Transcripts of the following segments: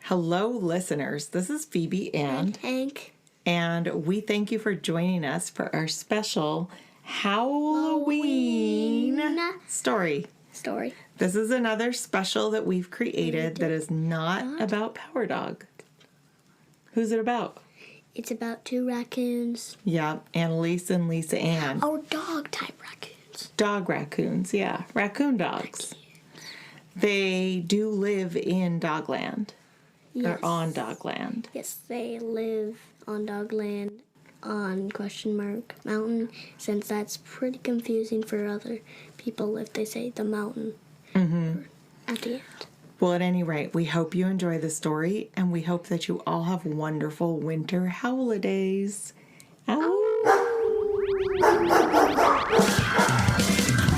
Hello, listeners. This is Phoebe and Hank. And we thank you for joining us for our special Howloween story. This is another special that we've created that is not about Power Dog. Who's it about? It's about two raccoons. Yeah, Annalise and Lisa Ann. Oh, dog-type raccoons. Dog raccoons, yeah. Raccoon dogs. They do live in Dogland. Yes. They're on Dogland. Yes, they live on Dogland on ? Mountain, since that's pretty confusing for other people if they say the mountain at the end. Well, at any rate, we hope you enjoy the story, and we hope that you all have wonderful winter holidays. I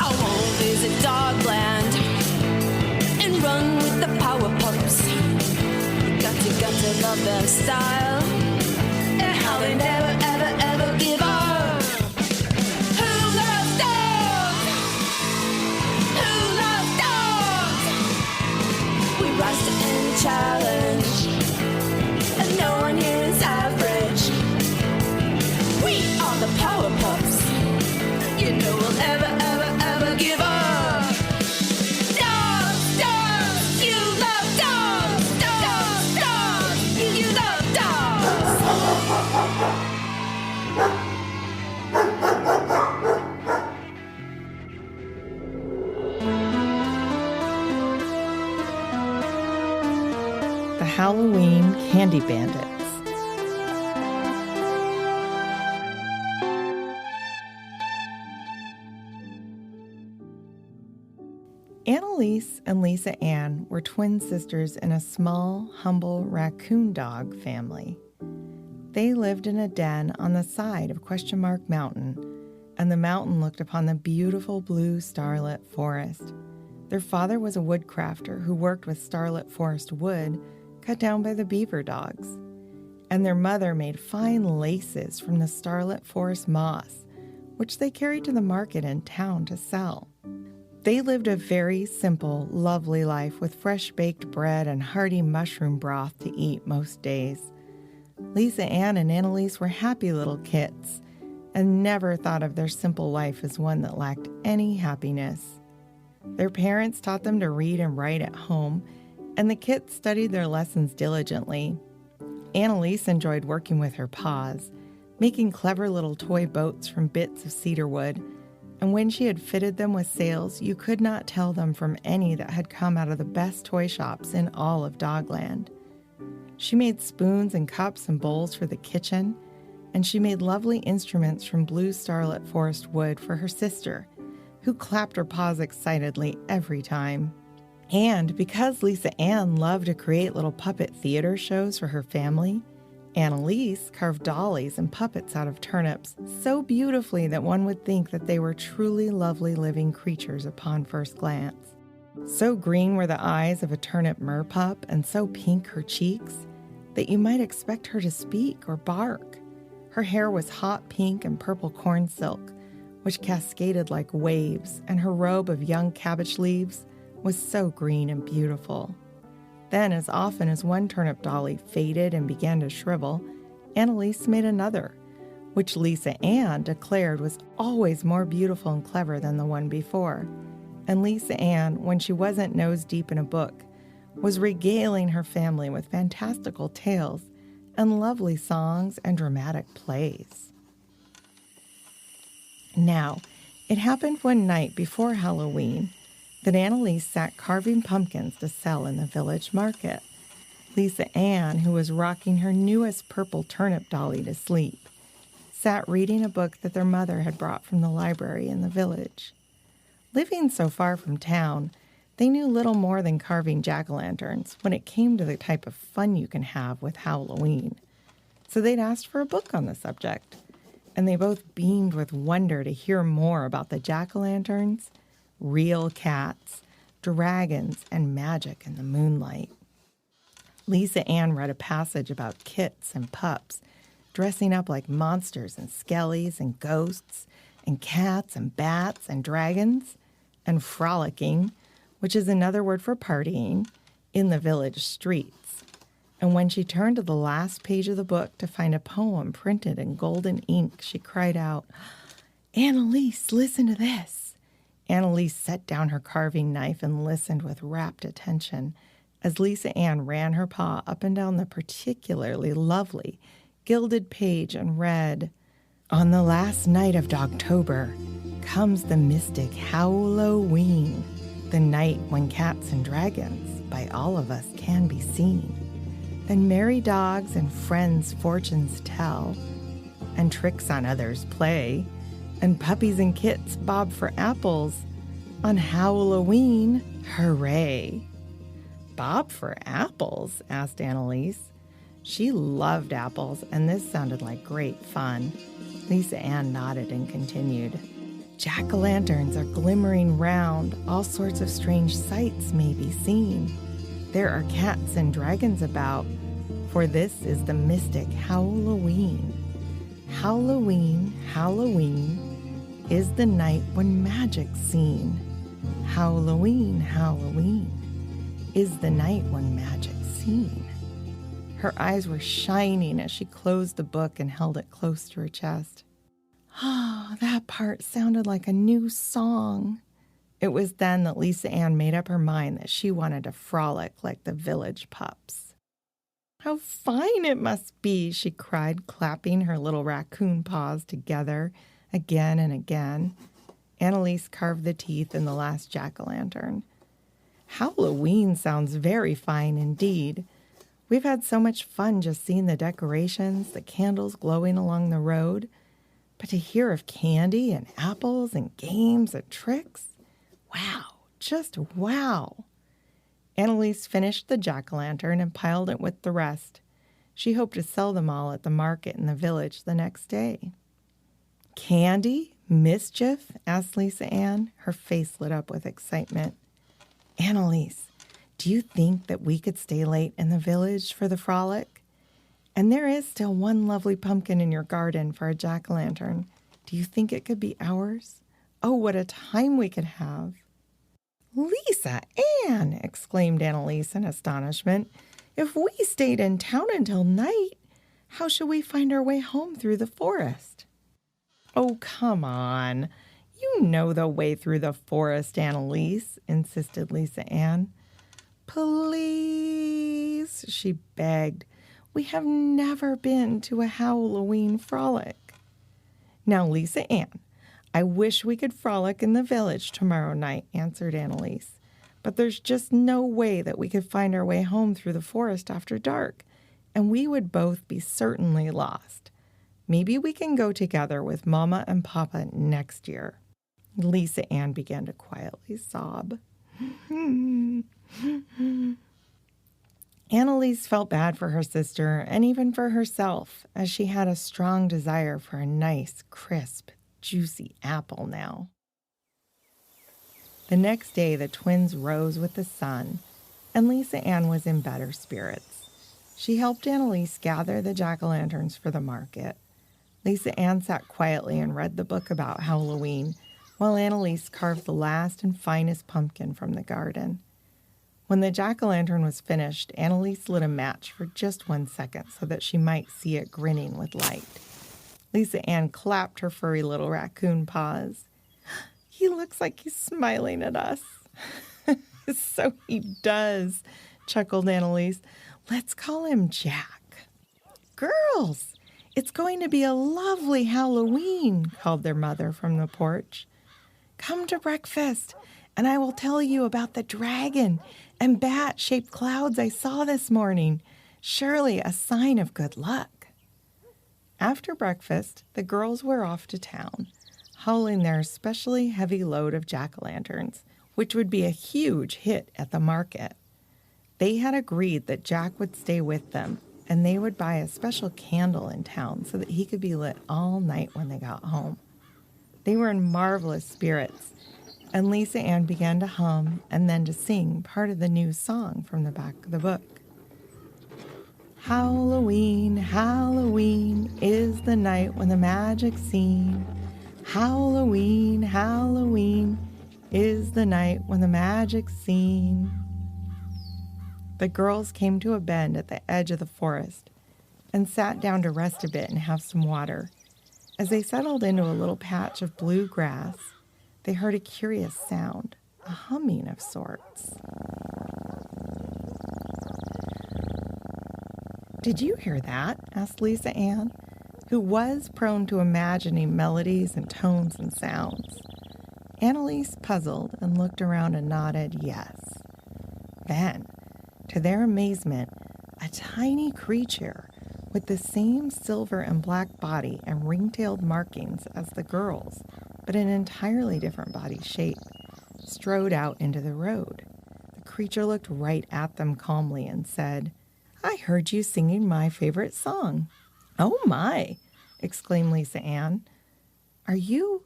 won't visit Dogland and run with the power pups. Got to love their style and how they never, ever, ever give up. Who loves dogs? Who loves dogs? We rise to any challenge, and no one here is average. We are the power pups. You know we'll ever, ever, ever give up. The Howloween Candy Bandits. Annalise and Lisa Ann were twin sisters in a small, humble raccoon dog family. They lived in a den on the side of ? Mountain, and the mountain looked upon the beautiful blue starlit forest. Their father was a woodcrafter who worked with starlit forest wood cut down by the beaver dogs, and their mother made fine laces from the starlit forest moss, which they carried to the market in town to sell. They lived a very simple, lovely life with fresh baked bread and hearty mushroom broth to eat most days. Lisa Ann and Annalise were happy little kits and never thought of their simple life as one that lacked any happiness. Their parents taught them to read and write at home, and the kits studied their lessons diligently. Annalise enjoyed working with her paws, making clever little toy boats from bits of cedar wood, and when she had fitted them with sails, you could not tell them from any that had come out of the best toy shops in all of Dogland. She made spoons and cups and bowls for the kitchen, and she made lovely instruments from blue starlit forest wood for her sister, who clapped her paws excitedly every time. And because Lisa Ann loved to create little puppet theater shows for her family, Annalise carved dollies and puppets out of turnips so beautifully that one would think that they were truly lovely living creatures upon first glance. So green were the eyes of a turnip merpup and so pink her cheeks that you might expect her to speak or bark. Her hair was hot pink and purple corn silk, which cascaded like waves, and her robe of young cabbage leaves was so green and beautiful. Then, as often as one turnip dolly faded and began to shrivel, Annalise made another, which Lisa Ann declared was always more beautiful and clever than the one before. And Lisa Ann, when she wasn't nose deep in a book, was regaling her family with fantastical tales and lovely songs and dramatic plays. Now, it happened one night before Halloween that Annalise sat carving pumpkins to sell in the village market. Lisa Ann, who was rocking her newest purple turnip dolly to sleep, sat reading a book that their mother had brought from the library in the village. Living so far from town, they knew little more than carving jack-o'-lanterns when it came to the type of fun you can have with Halloween. So they'd asked for a book on the subject, and they both beamed with wonder to hear more about the jack-o'-lanterns, real cats, dragons, and magic in the moonlight. Lisa Ann read a passage about kits and pups dressing up like monsters and skellies and ghosts and cats and bats and dragons and frolicking, which is another word for partying, in the village streets. And when she turned to the last page of the book to find a poem printed in golden ink, she cried out, "Annalise, listen to this." Annalise set down her carving knife and listened with rapt attention as Lisa Ann ran her paw up and down the particularly lovely gilded page and read, "On the last night of Dogtober comes the mystic Howloween, the night when cats and dragons by all of us can be seen. Then merry dogs and friends fortunes tell, and tricks on others play, and puppies and kits bob for apples on Howloween, hooray." "Bob for apples?" asked Annalise. She loved apples, and this sounded like great fun. Lisa Ann nodded and continued. "Jack-o'-lanterns are glimmering round, all sorts of strange sights may be seen. There are cats and dragons about, for this is the mystic Howloween. Howloween, Halloween is the night when magic's seen. Howloween, Halloween is the night when magic's seen." Her eyes were shining as she closed the book and held it close to her chest. "Oh, that part sounded like a new song." It was then that Lisa Ann made up her mind that she wanted to frolic like the village pups. "How fine it must be," she cried, clapping her little raccoon paws together again and again. Annalise carved the teeth in the last jack-o'-lantern. "Halloween sounds very fine indeed. We've had so much fun just seeing the decorations, the candles glowing along the road. But to hear of candy and apples and games and tricks, wow, just wow." Annalise finished the jack-o'-lantern and piled it with the rest. She hoped to sell them all at the market in the village the next day. "Candy? Mischief?" asked Lisa Ann. Her face lit up with excitement. "Annalise, do you think that we could stay late in the village for the frolic? And there is still one lovely pumpkin in your garden for a jack-o'-lantern. Do you think it could be ours? Oh, what a time we could have." "Lisa Ann!" exclaimed Annalise in astonishment. "If we stayed in town until night, how should we find our way home through the forest?" "Oh, come on. You know the way through the forest, Annalise," insisted Lisa Ann. "Please," she begged. "We have never been to a Howloween frolic." "Now, Lisa Ann, I wish we could frolic in the village tomorrow night," answered Annalise. "But there's just no way that we could find our way home through the forest after dark, and we would both be certainly lost. Maybe we can go together with Mama and Papa next year." Lisa Ann began to quietly sob. Annalise felt bad for her sister and even for herself, as she had a strong desire for a nice, crisp, juicy apple now. The next day, the twins rose with the sun, and Lisa Ann was in better spirits. She helped Annalise gather the jack-o'-lanterns for the market. Lisa Ann sat quietly and read the book about Howloween, while Annalise carved the last and finest pumpkin from the garden. When the jack-o'-lantern was finished, Annalise lit a match for just 1 second so that she might see it grinning with light. Lisa Ann clapped her furry little raccoon paws. "He looks like he's smiling at us." "So he does," chuckled Annalise. "Let's call him Jack." "Girls, it's going to be a lovely Howloween," called their mother from the porch. "Come to breakfast, and I will tell you about the dragon and bat-shaped clouds I saw this morning. Surely a sign of good luck." After breakfast, the girls were off to town, hauling their especially heavy load of jack-o'-lanterns, which would be a huge hit at the market. They had agreed that Jack would stay with them, and they would buy a special candle in town so that he could be lit all night when they got home. They were in marvelous spirits, and Lisa Ann began to hum and then to sing part of the new song from the back of the book. "Howloween, Halloween is the night when the magic's seen. Howloween, Halloween is the night when the magic's seen." The girls came to a bend at the edge of the forest and sat down to rest a bit and have some water. As they settled into a little patch of blue grass, they heard a curious sound, a humming of sorts. "Did you hear that?" asked Lisa Ann, who was prone to imagining melodies and tones and sounds. Annalise puzzled and looked around and nodded yes. Then, to their amazement, a tiny creature with the same silver and black body and ring-tailed markings as the girls, but an entirely different body shape, strode out into the road. The creature looked right at them calmly and said, "I heard you singing my favorite song." "Oh my!" exclaimed Lisa Ann. Are you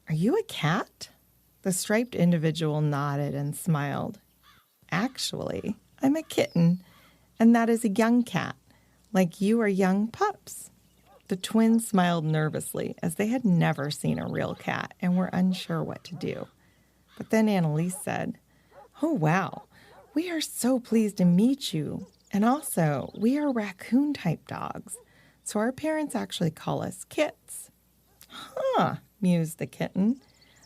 a cat?" The striped individual nodded and smiled. "Actually, I'm a kitten, and that is a young cat, like you are young pups." The twins smiled nervously, as they had never seen a real cat and were unsure what to do. But then Annalise said, "Oh, wow, we are so pleased to meet you. And also, we are raccoon-type dogs, so our parents actually call us Kits." "Huh," mused the kitten.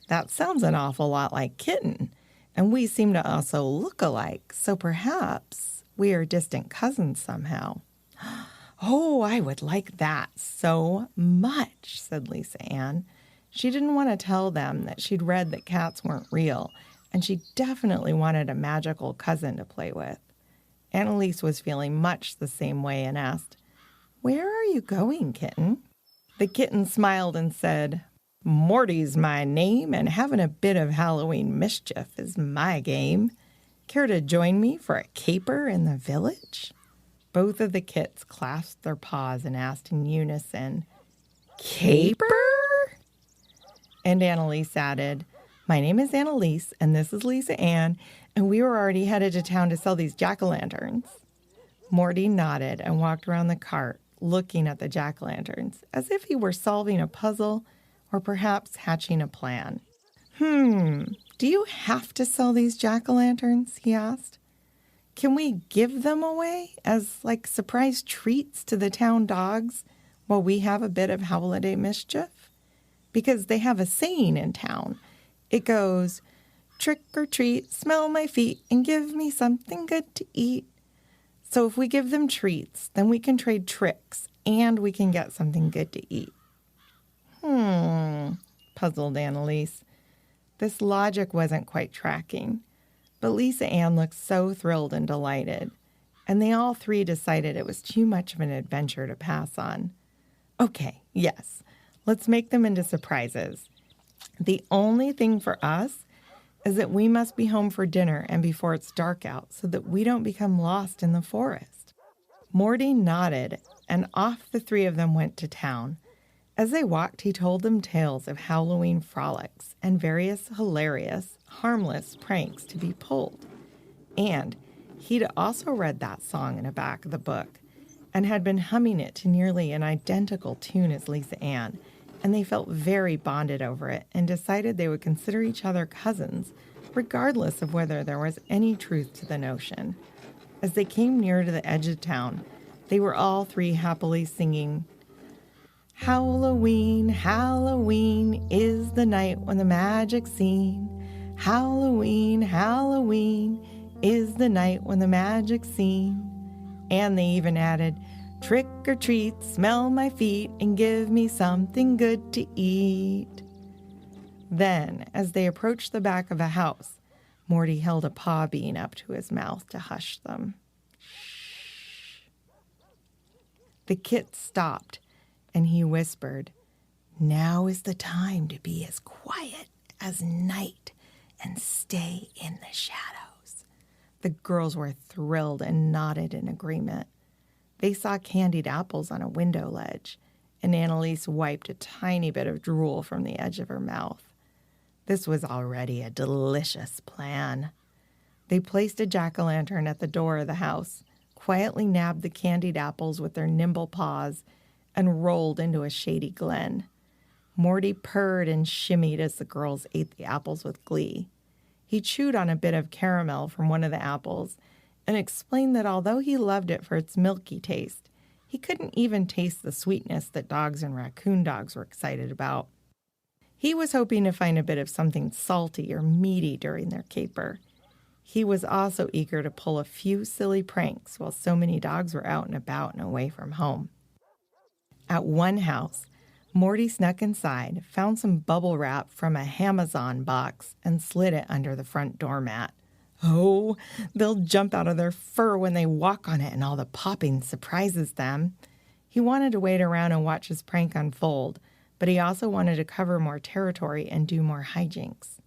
"That sounds an awful lot like kitten, and we seem to also look alike, so perhaps we are distant cousins somehow." "Oh, I would like that so much," said Lisa Ann. She didn't want to tell them that she'd read that cats weren't real, and she definitely wanted a magical cousin to play with. Annalise was feeling much the same way and asked, "Where are you going, kitten?" The kitten smiled and said, "Morty's my name, and having a bit of Howloween mischief is my game. Care to join me for a caper in the village?" Both of the kits clasped their paws and asked in unison, "Caper?" And Annalise added, "My name is Annalise, and this is Lisa Ann, and we were already headed to town to sell these jack-o'-lanterns." Morty nodded and walked around the cart, looking at the jack-o'-lanterns, as if he were solving a puzzle or perhaps hatching a plan. "Do you have to sell these jack-o'-lanterns?" he asked. "Can we give them away as, like, surprise treats to the town dogs while we have a bit of holiday mischief? Because they have a saying in town. It goes, 'Trick or treat, smell my feet, and give me something good to eat.' So if we give them treats, then we can trade tricks, and we can get something good to eat." Puzzled Annalise. This logic wasn't quite tracking, but Lisa Ann looked so thrilled and delighted, and they all three decided it was too much of an adventure to pass on. "Okay, yes, let's make them into surprises. The only thing for us is that we must be home for dinner and before it's dark out so that we don't become lost in the forest." Morty nodded, and off the three of them went to town. As they walked, he told them tales of Howloween frolics and various hilarious, harmless pranks to be pulled. And he'd also read that song in the back of the book and had been humming it to nearly an identical tune as Lisa Ann, and they felt very bonded over it and decided they would consider each other cousins, regardless of whether there was any truth to the notion. As they came near to the edge of town, they were all three happily singing, "Howloween, Halloween is the night when the magic's seen. Howloween, Halloween is the night when the magic's seen." And they even added, "Trick or treat, smell my feet, and give me something good to eat." Then, as they approached the back of a house, Morty held a paw bean up to his mouth to hush them. Shh. The kit stopped, and he whispered, "Now is the time to be as quiet as night and stay in the shadows." The girls were thrilled and nodded in agreement. They saw candied apples on a window ledge, and Annalise wiped a tiny bit of drool from the edge of her mouth. This was already a delicious plan. They placed a jack-o'-lantern at the door of the house, quietly nabbed the candied apples with their nimble paws, and rolled into a shady glen. Morty purred and shimmied as the girls ate the apples with glee. He chewed on a bit of caramel from one of the apples and explained that although he loved it for its milky taste, he couldn't even taste the sweetness that dogs and raccoon dogs were excited about. He was hoping to find a bit of something salty or meaty during their caper. He was also eager to pull a few silly pranks while so many dogs were out and about and away from home. At one house, Morty snuck inside, found some bubble wrap from a Amazon box, and slid it under the front doormat. Oh, they'll jump out of their fur when they walk on it and all the popping surprises them. He wanted to wait around and watch his prank unfold, but he also wanted to cover more territory and do more hijinks.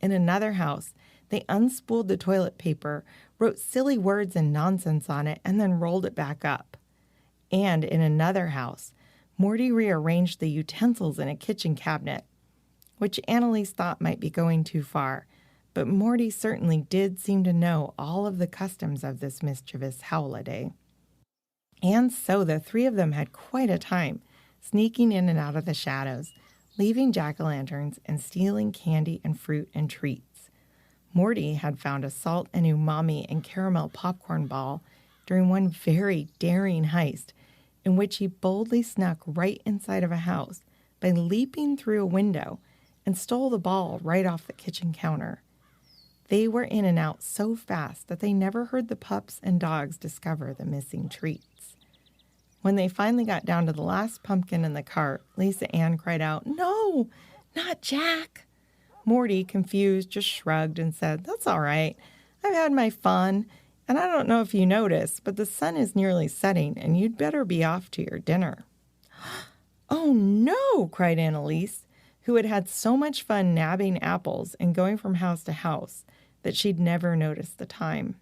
In another house, they unspooled the toilet paper, wrote silly words and nonsense on it, and then rolled it back up. And in another house, Morty rearranged the utensils in a kitchen cabinet, which Annalise thought might be going too far, but Morty certainly did seem to know all of the customs of this mischievous holiday. And so the three of them had quite a time, sneaking in and out of the shadows, leaving jack-o'-lanterns and stealing candy and fruit and treats. Morty had found a salt and umami and caramel popcorn ball during one very daring heist in which he boldly snuck right inside of a house by leaping through a window and stole the ball right off the kitchen counter. They were in and out so fast that they never heard the pups and dogs discover the missing treats. When they finally got down to the last pumpkin in the cart, Lisa Ann cried out, "No, not Jack!" Morty, confused, just shrugged and said, "That's all right. I've had my fun, and I don't know if you noticed, but the sun is nearly setting, and you'd better be off to your dinner." "Oh, no!" cried Annalise, who had had so much fun nabbing apples and going from house to house that she'd never noticed the time.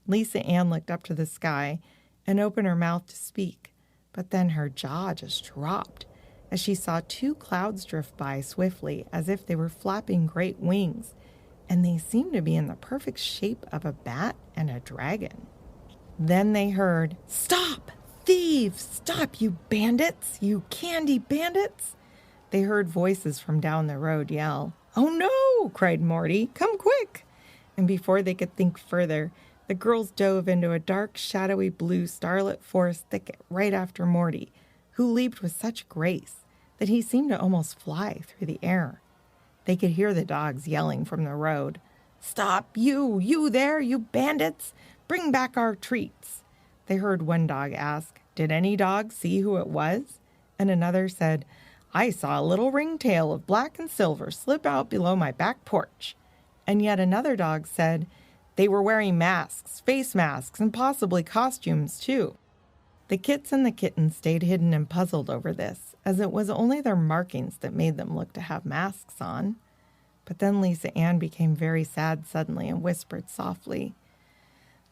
Lisa Ann looked up to the sky and opened her mouth to speak, but then her jaw just dropped as she saw two clouds drift by swiftly as if they were flapping great wings, and they seemed to be in the perfect shape of a bat and a dragon. Then they heard, "Stop! Thieves! Stop, you bandits! You candy bandits!" They heard voices from down the road yell. "Oh no!" cried Morty. "Come quick!" And before they could think further, the girls dove into a dark, shadowy blue starlit forest thicket right after Morty, who leaped with such grace that he seemed to almost fly through the air. They could hear the dogs yelling from the road, "Stop, you there, you bandits! Bring back our treats!" They heard one dog ask, "Did any dog see who it was?" And another said, "I saw a little ringtail of black and silver slip out below my back porch." And yet another dog said, "They were wearing masks, face masks, and possibly costumes, too." The kits and the kittens stayed hidden and puzzled over this, as it was only their markings that made them look to have masks on. But then Lisa Ann became very sad suddenly and whispered softly,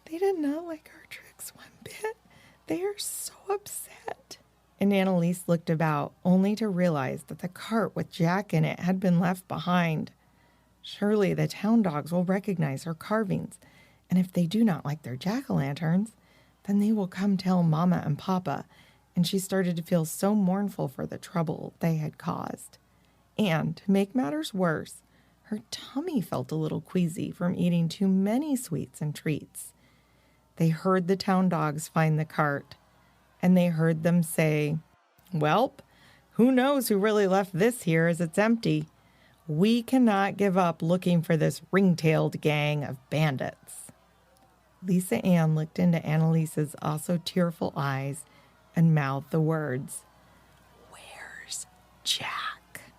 "They did not like our tricks one bit. They are so upset." And Annalise looked about, only to realize that the cart with Jack in it had been left behind. Surely the town dogs will recognize her carvings, and if they do not like their jack-o'-lanterns, then they will come tell Mama and Papa, and she started to feel so mournful for the trouble they had caused. And, to make matters worse, her tummy felt a little queasy from eating too many sweets and treats. They heard the town dogs find the cart, and they heard them say, "Welp, who knows who really left this here as it's empty? We cannot give up looking for this ring-tailed gang of bandits." Lisa Ann looked into Annalise's also tearful eyes and mouthed the words, "Where's Jack?"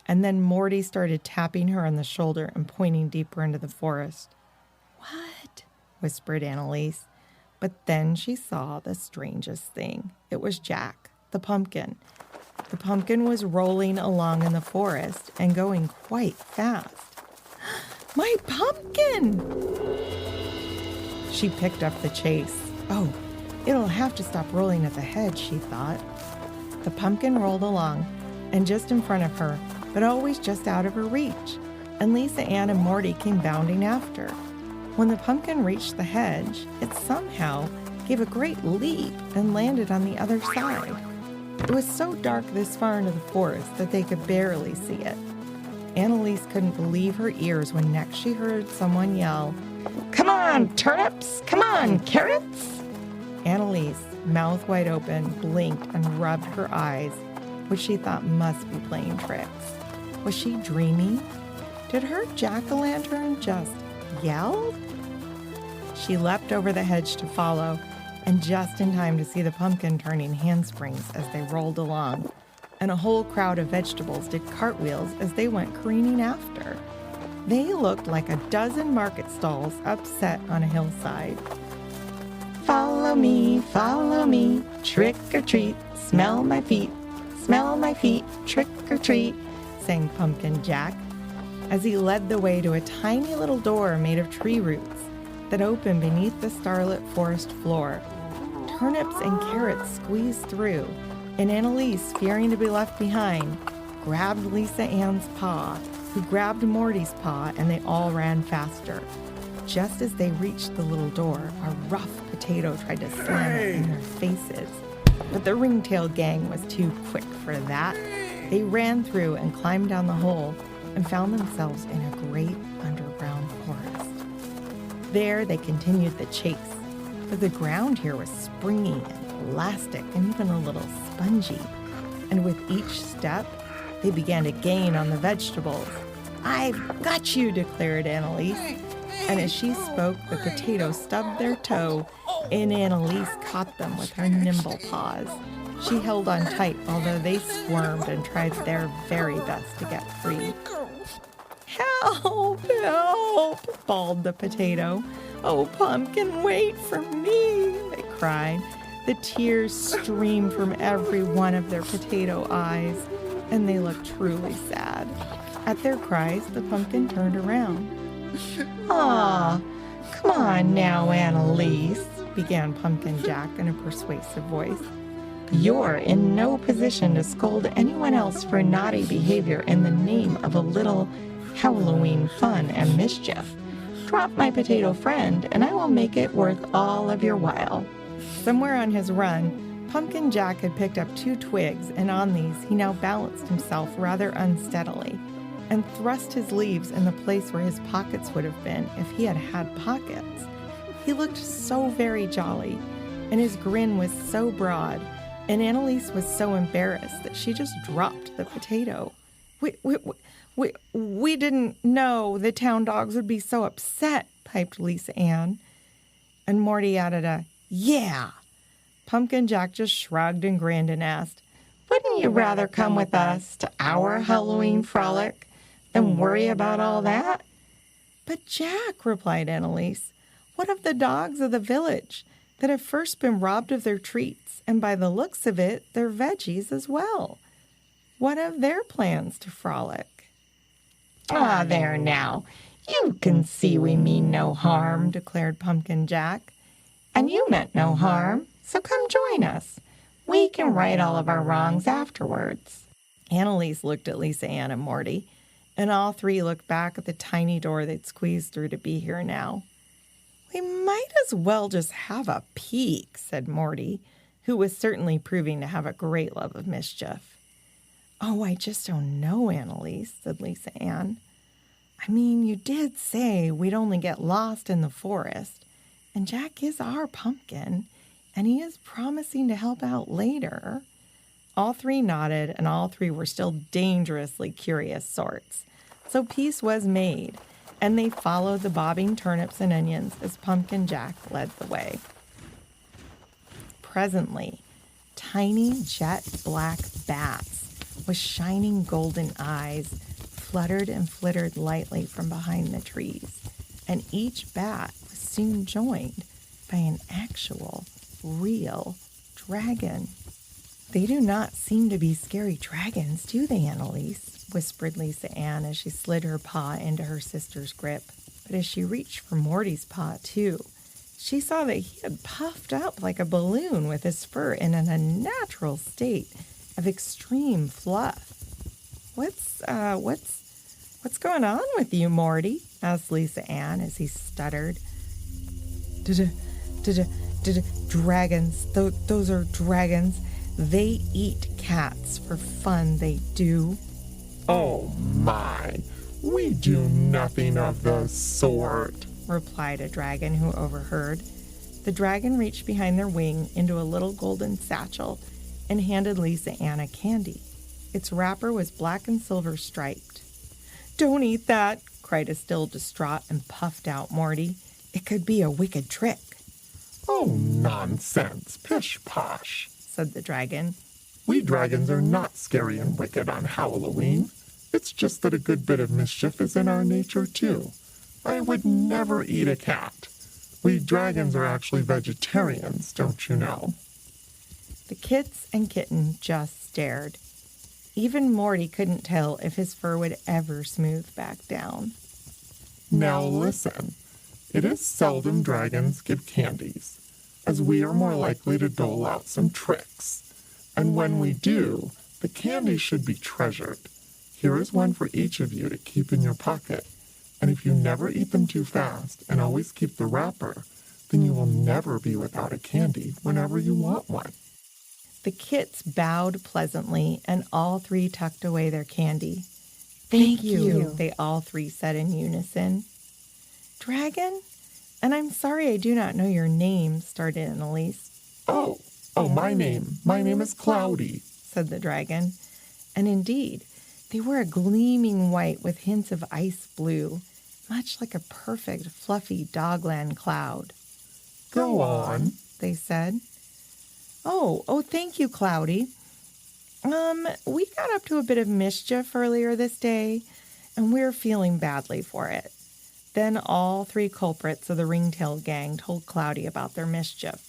And then Morty started tapping her on the shoulder and pointing deeper into the forest. "What?" whispered Annalise. But then she saw the strangest thing. It was Jack, the pumpkin. The pumpkin was rolling along in the forest and going quite fast. "My pumpkin!" She picked up the chase. "Oh, it'll have to stop rolling at the hedge," she thought. The pumpkin rolled along, and just in front of her, but always just out of her reach, and Lisa Ann and Morty came bounding after. When the pumpkin reached the hedge, it somehow gave a great leap and landed on the other side. It was so dark this far into the forest that they could barely see it. Annalise couldn't believe her ears when next she heard someone yell, Come on, turnips! Come on, carrots! Annalise, mouth wide open, blinked and rubbed her eyes, which she thought must be playing tricks. Was she dreaming? Did her jack-o'-lantern just yell? She leapt over the hedge to follow, and just in time to see the pumpkin turning handsprings as they rolled along, and a whole crowd of vegetables did cartwheels as they went careening after. They looked like a dozen market stalls upset on a hillside. Follow me, trick or treat, smell my feet, trick or treat, sang Pumpkin Jack, as he led the way to a tiny little door made of tree roots that opened beneath the starlit forest floor. Turnips and carrots squeezed through, and Annalise, fearing to be left behind, grabbed Lisa Ann's paw, who grabbed Morty's paw, and they all ran faster. Just as they reached the little door, a rough potato tried to slam it in their faces. But the ringtail gang was too quick for that. They ran through and climbed down the hole and found themselves in a great underground forest. There they continued the chase, but the ground here was springy and elastic and even a little spongy. And with each step, they began to gain on the vegetables. "I've got you," declared Annalise. And as she spoke, the potatoes stubbed their toe, and Annalise caught them with her nimble paws. She held on tight, although they squirmed and tried their very best to get free. "Help, help," bawled the potato. "Oh, Pumpkin, wait for me," they cried. The tears streamed from every one of their potato eyes, and they looked truly sad. At their cries, the pumpkin turned around. "Aw, come on now, Annalise," began Pumpkin Jack in a persuasive voice. "You're in no position to scold anyone else for naughty behavior in the name of a little Howloween fun and mischief. Drop my potato friend, and I will make it worth all of your while." Somewhere on his run, Pumpkin Jack had picked up 2 twigs, and on these he now balanced himself rather unsteadily and thrust his leaves in the place where his pockets would have been if he had had pockets. He looked so very jolly, and his grin was so broad, and Annalise was so embarrassed that she just dropped the potato. We didn't know the town dogs would be so upset," piped Lisa Ann. And Morty added a, "Yeah." Pumpkin Jack just shrugged and grinned and asked, "Wouldn't you rather come with us to our Halloween frolic than worry about all that?" "But Jack," replied Annalise, "what of the dogs of the village that have first been robbed of their treats, and by the looks of it, their veggies as well? What of their plans to frolic?" "Ah, there now, you can see we mean no harm," declared Pumpkin Jack. "And you meant no harm, so come join us. We can right all of our wrongs afterwards." Annalise looked at Lisa Ann and Morty, and all 3 looked back at the tiny door they'd squeezed through to be here now. "We might as well just have a peek," said Morty, who was certainly proving to have a great love of mischief. "Oh, I just don't know, Annalise," said Lisa Ann. "I mean, you did say we'd only get lost in the forest, and Jack is our pumpkin, and he is promising to help out later." All 3 nodded, and all 3 were still dangerously curious sorts. So peace was made, and they followed the bobbing turnips and onions as Pumpkin Jack led the way. Presently, tiny jet-black bats with shining golden eyes fluttered and flittered lightly from behind the trees, and each bat was soon joined by an actual, real dragon. "They do not seem to be scary dragons, do they, Annalise?" whispered Lisa Ann as she slid her paw into her sister's grip. But as she reached for Morty's paw, too, she saw that he had puffed up like a balloon with his fur in an unnatural state of extreme fluff. What's going on with you, Morty?" asked Lisa Ann as he stuttered. Dragons, those are dragons. They eat cats for fun, they do." "Oh my, we do nothing of the sort," replied a dragon who overheard. The dragon reached behind their wing into a little golden satchel and handed Lisa Ann a candy. Its wrapper was black and silver striped. "Don't eat that," cried a still distraught and puffed out Morty. "It could be a wicked trick." "Oh, nonsense, pish-posh," said the dragon. "We dragons are not scary and wicked on Howloween. It's just that a good bit of mischief is in our nature, too. I would never eat a cat. We dragons are actually vegetarians, don't you know?" The kits and kitten just stared. Even Morty couldn't tell if his fur would ever smooth back down. "Now listen, it is seldom dragons give candies, as we are more likely to dole out some tricks. And when we do, the candy should be treasured. Here is one for each of you to keep in your pocket. And if you never eat them too fast and always keep the wrapper, then you will never be without a candy whenever you want one." The kits bowed pleasantly, and all three tucked away their candy. Thank you, they all three said in unison. "Dragon? And I'm sorry I do not know your name," started Annalise. Oh, my name is Cloudy," said the dragon. And indeed, they were a gleaming white with hints of ice blue, much like a perfect, fluffy Dogland cloud. "Go on," they said. Oh, thank you, Cloudy. We got up to a bit of mischief earlier this day, and we're feeling badly for it." Then all three culprits of the ringtail gang told Cloudy about their mischief,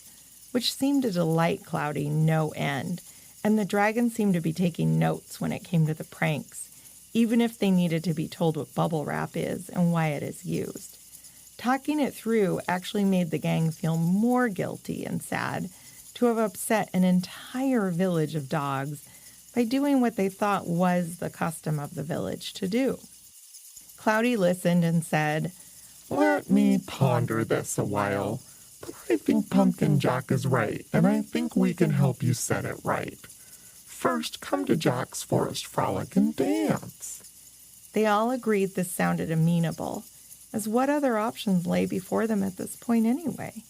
which seemed to delight Cloudy no end, and the dragon seemed to be taking notes when it came to the pranks, even if they needed to be told what bubble wrap is and why it is used. Talking it through actually made the gang feel more guilty and sad to have upset an entire village of dogs by doing what they thought was the custom of the village to do. Cloudy listened and said, "Let me ponder this a while, but I think Pumpkin Jack is right, and I think we can help you set it right. First, come to Jack's forest frolic and dance." They all agreed this sounded amenable, as what other options lay before them at this point anyway?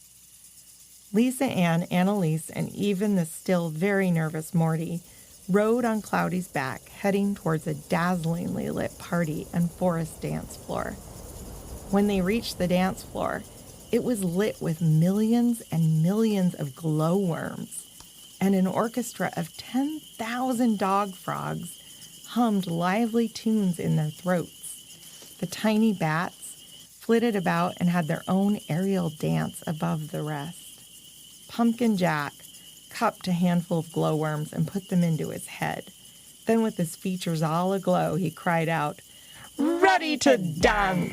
Lisa Ann, Annalise, and even the still very nervous Morty rode on Cloudy's back, heading towards a dazzlingly lit party and forest dance floor. When they reached the dance floor, it was lit with millions and millions of glowworms, and an orchestra of 10,000 dog frogs hummed lively tunes in their throats. The tiny bats flitted about and had their own aerial dance above the rest. Pumpkin Jack cupped a handful of glowworms and put them into his head. Then with his features all aglow, he cried out, "Ready to dance!"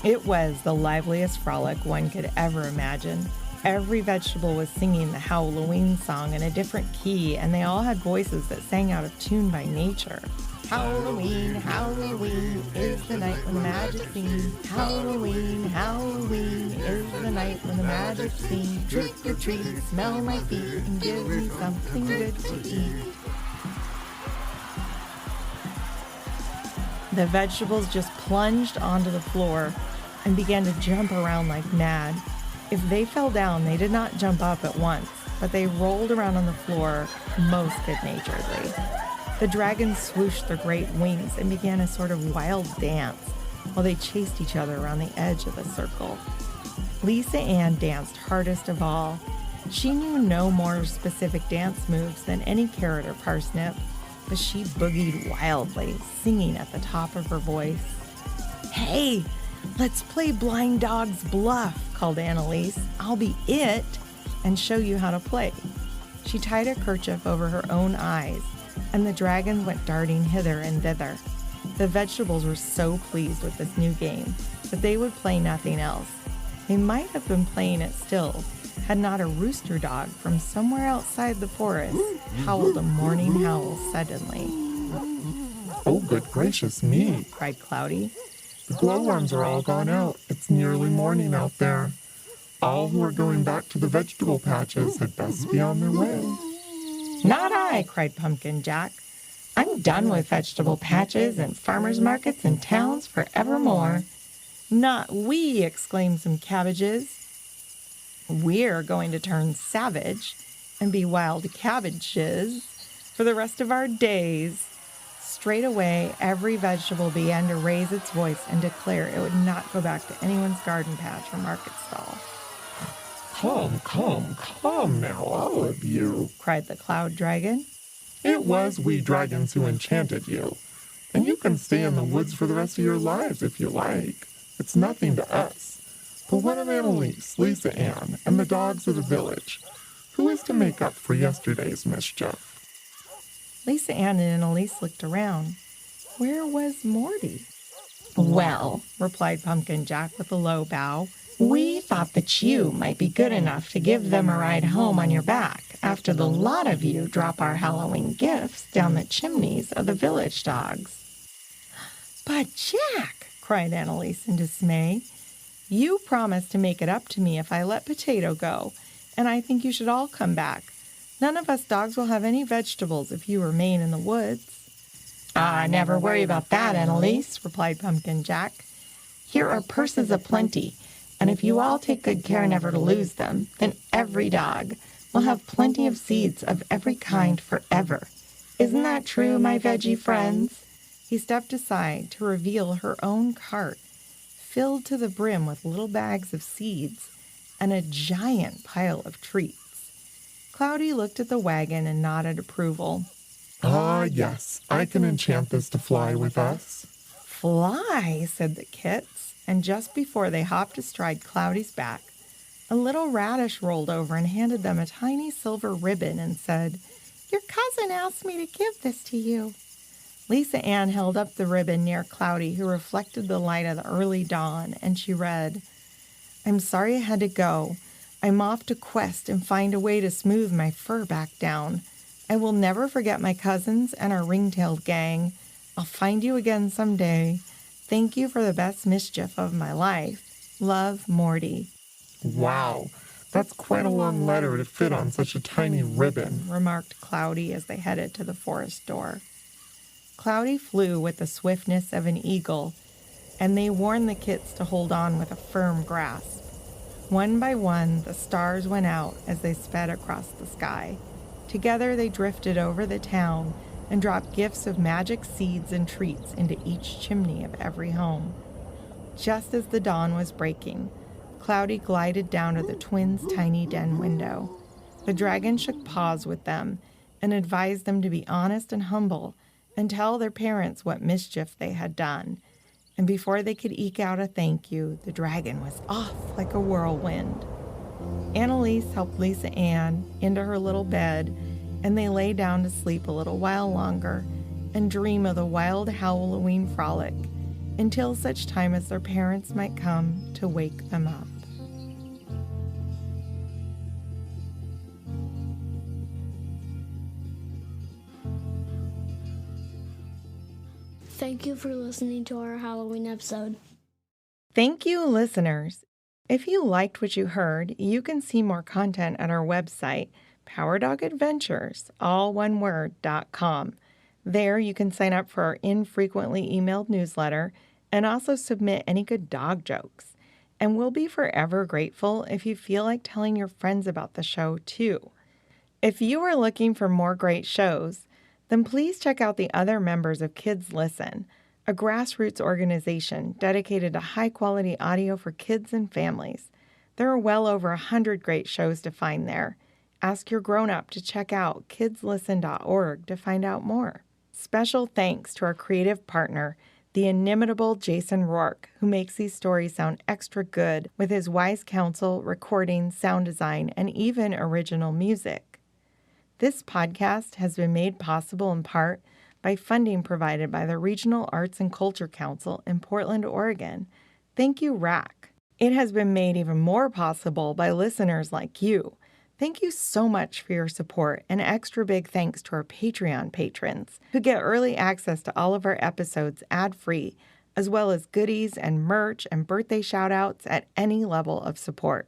It was the liveliest frolic one could ever imagine. Every vegetable was singing the Howloween song in a different key, and they all had voices that sang out of tune by nature. Howloween, Howloween is the night when the magic's seen. Howloween, Howloween is the night when the magic's seen. Trick or treat, smell my feet, and give me something good to eat. The vegetables just plunged onto the floor and began to jump around like mad. If they fell down, they did not jump up at once, but they rolled around on the floor most good-naturedly. The dragons swooshed their great wings and began a sort of wild dance while they chased each other around the edge of the circle. Lisa Ann danced hardest of all. She knew no more specific dance moves than any carrot or parsnip, but she boogied wildly, singing at the top of her voice. "Hey, let's play blind dog's bluff," called Annalise. "I'll be it and show you how to play." She tied a kerchief over her own eyes, and the dragons went darting hither and thither. The vegetables were so pleased with this new game that they would play nothing else. They might have been playing it still, had not a rooster dog from somewhere outside the forest howled a morning howl suddenly. "Oh, good gracious me," cried Cloudy. "The glowworms are all gone out. It's nearly morning out there. All who are going back to the vegetable patches had best be on their way." "Not I," cried Pumpkin Jack. "I'm done with vegetable patches and farmers markets and towns forevermore." "Not we," exclaimed some cabbages. "We're going to turn savage and be wild cabbages for the rest of our days." Straight away, every vegetable began to raise its voice and declare it would not go back to anyone's garden patch or market stall. Come now, all of you, cried the cloud dragon. "It was we dragons who enchanted you, and you can stay in the woods for the rest of your lives if you like. It's nothing to us. But what of Annalise, Lisa Ann, and the dogs of the village? Who is to make up for yesterday's mischief?" Lisa Ann and Annalise looked around. Where was Morty? "Well," replied Pumpkin Jack with a low bow, "we thought that you might be good enough to give them a ride home on your back after the lot of you drop our Halloween gifts down the chimneys of the village dogs." "But Jack," cried Annalise in dismay, "you promised to make it up to me if I let Potato go, and I think you should all come back. None of us dogs will have any vegetables if you remain in the woods." Never worry about that, Annalise," replied Pumpkin Jack. "Here are purses aplenty, and if you all take good care never to lose them, then every dog will have plenty of seeds of every kind forever. Isn't that true, my veggie friends?" He stepped aside to reveal her own cart, filled to the brim with little bags of seeds and a giant pile of treats. Cloudy looked at the wagon and nodded approval. Yes, I can enchant this to fly with us." "Fly," said the kits, and just before they hopped astride Cloudy's back, a little radish rolled over and handed them a tiny silver ribbon and said, "Your cousin asked me to give this to you." Lisa Ann held up the ribbon near Cloudy, who reflected the light of the early dawn, and she read, "I'm sorry I had to go. I'm off to quest and find a way to smooth my fur back down. I will never forget my cousins and our ring-tailed gang. I'll find you again someday. Thank you for the best mischief of my life. Love, Morty." "Wow, that's quite a long letter to fit on such a tiny ribbon," remarked Cloudy as they headed to the forest door. Cloudy flew with the swiftness of an eagle, and they warned the kits to hold on with a firm grasp. One by one, the stars went out as they sped across the sky. Together they drifted over the town and dropped gifts of magic seeds and treats into each chimney of every home. Just as the dawn was breaking, Cloudy glided down to the twins' tiny den window. The dragon shook paws with them and advised them to be honest and humble and tell their parents what mischief they had done. And before they could eke out a thank you, the dragon was off like a whirlwind. Annalise helped Lisa Ann into her little bed, and they lay down to sleep a little while longer and dream of the wild Howloween frolic until such time as their parents might come to wake them up. Thank you for listening to our Halloween episode. Thank you, listeners. If you liked what you heard, you can see more content at our website, PowerDogAdventures.com. There you can sign up for our infrequently emailed newsletter and also submit any good dog jokes. And we'll be forever grateful if you feel like telling your friends about the show too. If you are looking for more great shows, then please check out the other members of Kids Listen, a grassroots organization dedicated to high-quality audio for kids and families. There are well over 100 great shows to find there. Ask your grown-up to check out kidslisten.org to find out more. Special thanks to our creative partner, the inimitable Jason Rourke, who makes these stories sound extra good with his wise counsel, recording, sound design, and even original music. This podcast has been made possible in part by funding provided by the Regional Arts and Culture Council in Portland, Oregon. Thank you, RAC. It has been made even more possible by listeners like you. Thank you so much for your support, and extra big thanks to our Patreon patrons who get early access to all of our episodes ad-free, as well as goodies and merch and birthday shout-outs at any level of support.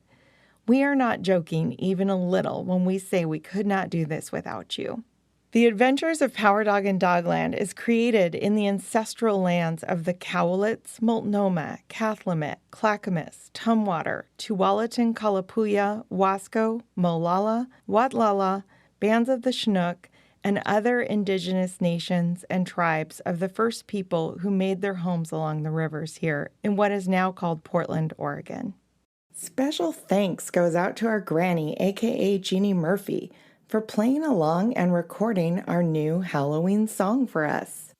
We are not joking even a little when we say we could not do this without you. The Adventures of Power Dog in Dogland is created in the ancestral lands of the Cowlitz, Multnomah, Kathlamet, Clackamas, Tumwater, Tualatin Kalapuya, Wasco, Molalla, Watlala, bands of the Chinook, and other indigenous nations and tribes of the first people who made their homes along the rivers here in what is now called Portland, Oregon. Special thanks goes out to our granny, aka Jeannie Murphy, for playing along and recording our new Halloween song for us.